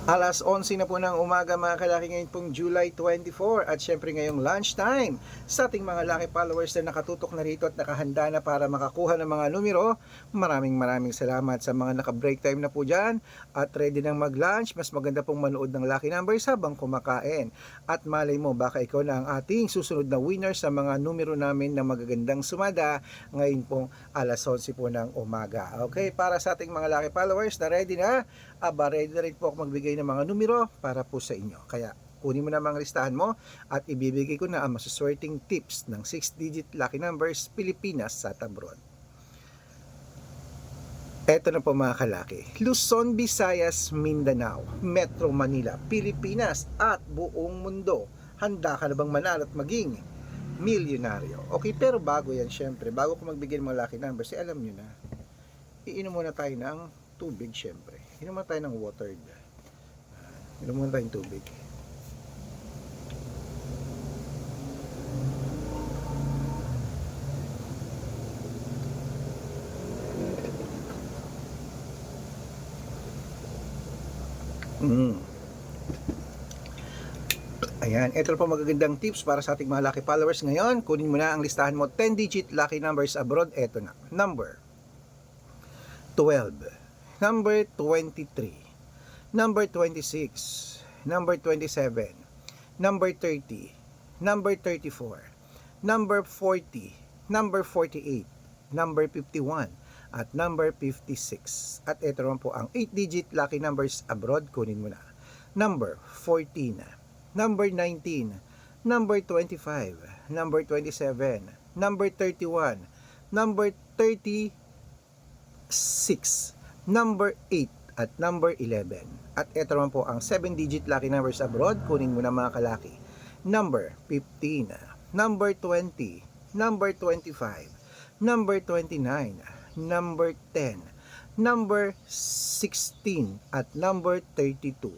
Alas 11 na po ng umaga mga kalaki, ngayon pong July 24 at syempre ngayong lunchtime sa ating mga laki followers na nakatutok na rito at nakahanda na para makakuha ng mga numero. Maraming salamat sa mga naka-break time na po dyan at ready nang mag-lunch. Mas maganda pong manood ng lucky numbers habang kumakain. At malay mo, baka ikaw na ang ating susunod na winner sa mga numero namin na magagandang sumada ngayon pong alas 11 po ng umaga. Okay, para sa ating mga laki followers na ready na, ready na rin po ako magbigay ng mga numero para po sa inyo. Kaya kunin mo na mga listahan mo at ibibigay ko na ang masuswerteng tips ng 6-digit lucky numbers Pilipinas at abroad. Eto na po mga kalaki: Luzon, Visayas, Mindanao, Metro Manila, Pilipinas at buong mundo. Handa ka na bang manalo at maging milyonaryo? Okay, pero bago yan, syempre, bago ko magbigay ng mga lucky numbers, alam nyo na, iinom muna tayo ng tubig syempre. Inom muna tayo ng water. Inom muna tayong tubig. Ayan, ito po magagandang tips para sa ating mga lucky followers ngayon. Kunin mo na ang listahan mo, 10-digit lucky numbers abroad. Ito na. Number 12, number 23, number 26, number 27, number 30, number 34, number 40, number 48, number 51, at number 56. At ito naman po ang 8-digit lucky numbers abroad. Kunin mo na. Number 14, number 19, number 25, number 27, number 31, number 36, number 8, at number 11. At ito naman po ang 7-digit lucky numbers abroad. Kunin mo na mga kalaki. Number 15, number 20, number 25, number 29, number 10, number 16, at number 32.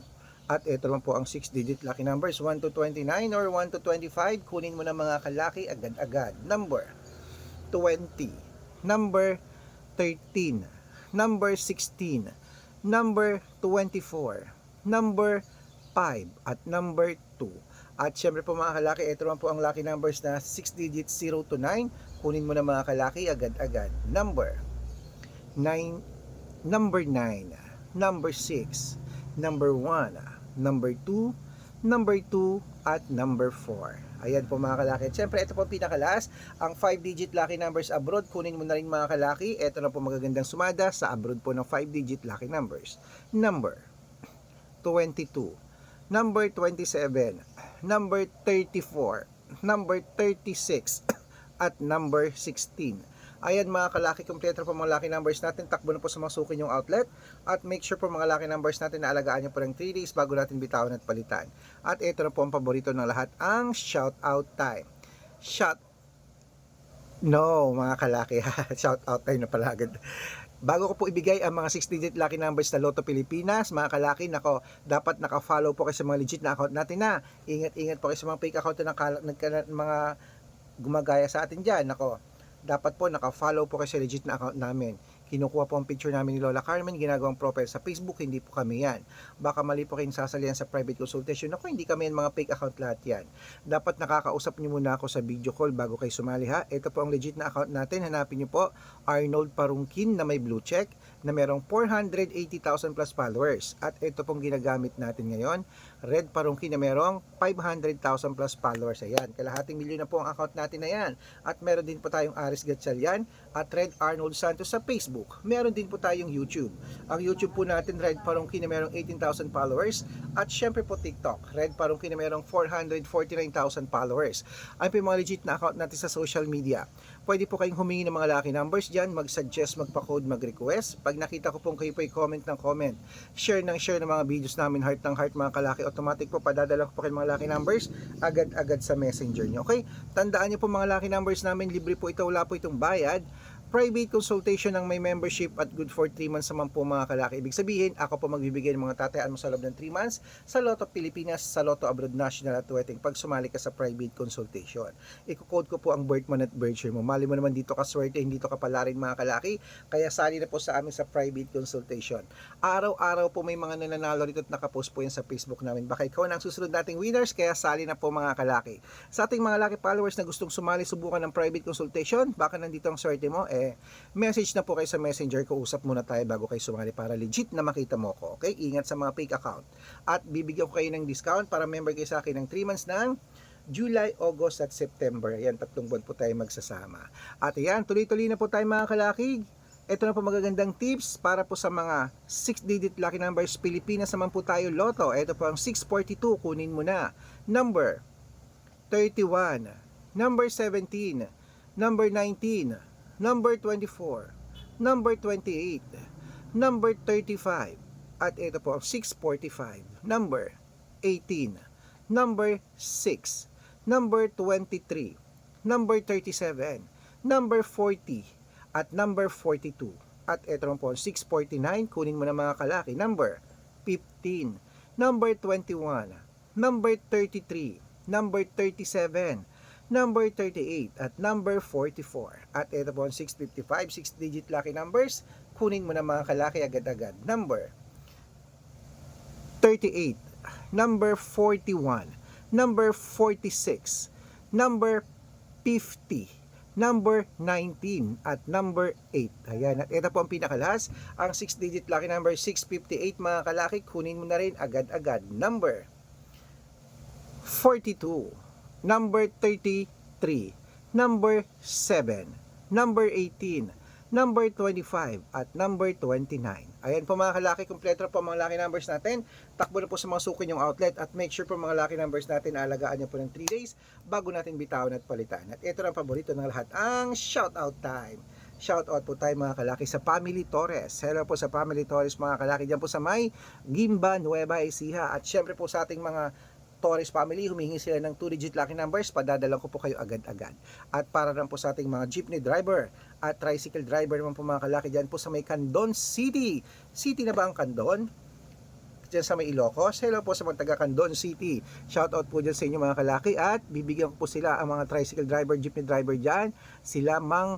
At ito naman po ang 6-digit lucky numbers, 1 to 29 or 1 to 25. Kunin mo na mga kalaki agad-agad. Number 20, number 13, number 16, number 24, number 5, at number 2. At syempre po mga kalaki, ito naman po ang lucky numbers na 6 digits, 0 to 9. Kunin mo na mga kalaki agad-agad. Number 9, number 9, number 6, number 1, number 2, number 2, at number 4. Ayan po mga kalaki. Siyempre, ito po pinakalas, ang 5-digit lucky numbers abroad. Kunin mo na rin mga kalaki. Ito na po magagandang sumada sa abroad po ng 5-digit lucky numbers. Number 22, number 27, number 34, number 36, at number 16. Ayan mga kalaki, kompleto po mga lucky numbers natin. Takbo na po sa mga suki yung outlet. At make sure po mga lucky numbers natin na alagaan nyo po ng 3 days bago natin bitawan at palitan. At ito na po ang paborito ng lahat, ang shout out time. Mga kalaki, shout out time na pala agad. Bago ko po ibigay ang mga 6-digit lucky numbers na Lotto Pilipinas, mga kalaki, nako, dapat naka-follow po kayo sa mga legit na account natin na. Ingat po kayo sa mga fake account na mga gumagaya sa atin dyan. Nako, dapat po naka-follow po kayo sa legit na account namin. Kinukuha po ang picture namin ni Lola Carmen, ginagawang profile sa Facebook, hindi po kami yan. Baka mali po kayong sasalihan sa private consultation. Ako, hindi kami yan, mga fake account lahat yan. Dapat nakakausap nyo muna ako sa video call bago kayo sumali ha. Ito po ang legit na account natin. Hanapin nyo po Arnold Parungkin na may blue check na merong 480,000 plus followers. At ito pong ginagamit natin ngayon, Red Parungkin na merong 500,000 plus followers. Ayan, kalahating milyon na po ang account natin na yan. At meron din po tayong Aris Gatchalian at Red Arnold Santos sa Facebook. Meron din po tayong YouTube. Ang YouTube po natin, Red Parungkin na merong 18,000 followers. At syempre po TikTok, Red Parungkin na merong 449,000 followers. Ay po yung mga legit na account natin sa social media. Pwede po kayong humingi ng mga lucky numbers dyan, mag-suggest, magpa-code, mag-request. Pag nakita ko pong kayo po i-comment ng comment, share ng mga videos namin, heart ng heart mga kalaki, automatic po padadala ko po kayo mga lucky numbers agad-agad sa messenger nyo. Okay? Tandaan nyo po mga lucky numbers namin, libre po ito, wala po itong bayad. private consultation ng may membership at good for 3 months naman po mga kalaki. Ibig sabihin, ako po magbibigay ng mga tatayaan mo sa loob ng 3 months sa Lotto Pilipinas, sa Lotto Abroad National at Wedding pag sumali ka sa private consultation. Iko-code ko po ang birth month at birth year mo. Mali mo naman dito ka swerte, hindi to kapalarin mga kalaki. Kaya sali na po sa amin sa private consultation. Araw-araw po may mga nananalo rito at nakapost po yan sa Facebook namin. Baka ikaw na ang susunod nating winners, kaya sali na po mga kalaki. Sa ating mga lucky followers na gustong sumali, subukan ng private consultation, baka nandito ang swerte mo, message na po kayo sa messenger ko, usap muna tayo bago kayo sumali para legit na makita mo ko. Okay? Ingat sa mga fake account. At bibigyan ko kayo ng discount para member kayo sa akin ng 3 months ng July, August at September. Ayan, 3 buwan po tayo magsasama. At ayan, tuloy-tuloy na po tayo mga kalakig. Ito na po magagandang tips para po sa mga 6-digit lucky numbers. Pilipinas naman po tayo, Lotto. Ito po ang 642, kunin mo na. Number 31, number 17, number 19, number 24, number 28, number 35, at ito po ang 645, number 18, number 6, number 23, number 37, number 40, at number 42. At ito po ang 649, kunin mo na mga kalaki, number 15, number 21, number 33, number 37, number 38 at number 44. At ito po ang 655, 6-digit lucky numbers. Kunin mo na mga kalaki agad-agad. Number 38, number 41, number 46, number 50, number 19 at number 8. Ayan, at ito po ang pinakalas, ang 6-digit lucky number 658 mga kalaki. Kunin mo na rin agad-agad. Number 42, number 33, number 7, number 18, number 25, at number 29. Ayan po mga kalaki, kompleto na po mga lucky numbers natin. Takbo na po sa mga suki yung outlet at make sure po mga lucky numbers natin alagaan nyo po ng 3 days bago natin bitawan at palitan. At ito na ang paborito ng lahat, ang shoutout time. Shoutout po tayo mga kalaki sa Family Torres. Hello po sa Family Torres mga kalaki dyan po sa may Gimba, Nueva Ecija. At syempre po sa ating mga Torres family, humingi sila ng 2-digit lucky numbers, padadalang ko po kayo agad-agad. At para lang po sa ating mga jeepney driver at tricycle driver naman po mga kalaki dyan po sa may Candon City. City na ba ang Candon? Dyan sa may Ilocos. Hello po sa mga taga Candon City. Shoutout po dyan sa inyo mga kalaki at bibigyan ko po sila ang mga tricycle driver, jeepney driver dyan. Sila Mang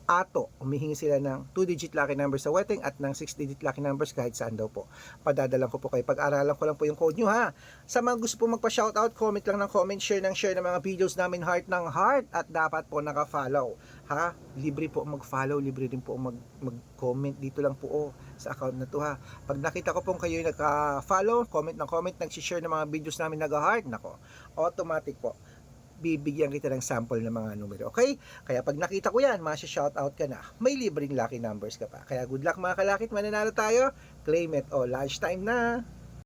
Ato, humihingi sila ng 2-digit lucky numbers sa wedding at ng 6-digit lucky numbers kahit saan daw po. Padadalang ko po kayo. Pag-aralan ko lang po yung code nyo ha. Sa mga gusto po magpa-shoutout, comment lang ng comment, share ng mga videos namin, heart ng heart, at dapat po naka-follow. Ha? Libre po mag-follow, libre din po mag-comment dito lang po sa account na to ha. Pag nakita ko pong kayo naka-follow, comment ng comment, nag-share ng mga videos namin nag-heart, nako, automatic po bibigyan kita ng sample ng mga numero. Okay? Kaya pag nakita ko yan, masya-shoutout ka na. May libreng lucky numbers ka pa. Kaya good luck mga kalakit, mananalo tayo. Claim it. Lunchtime na.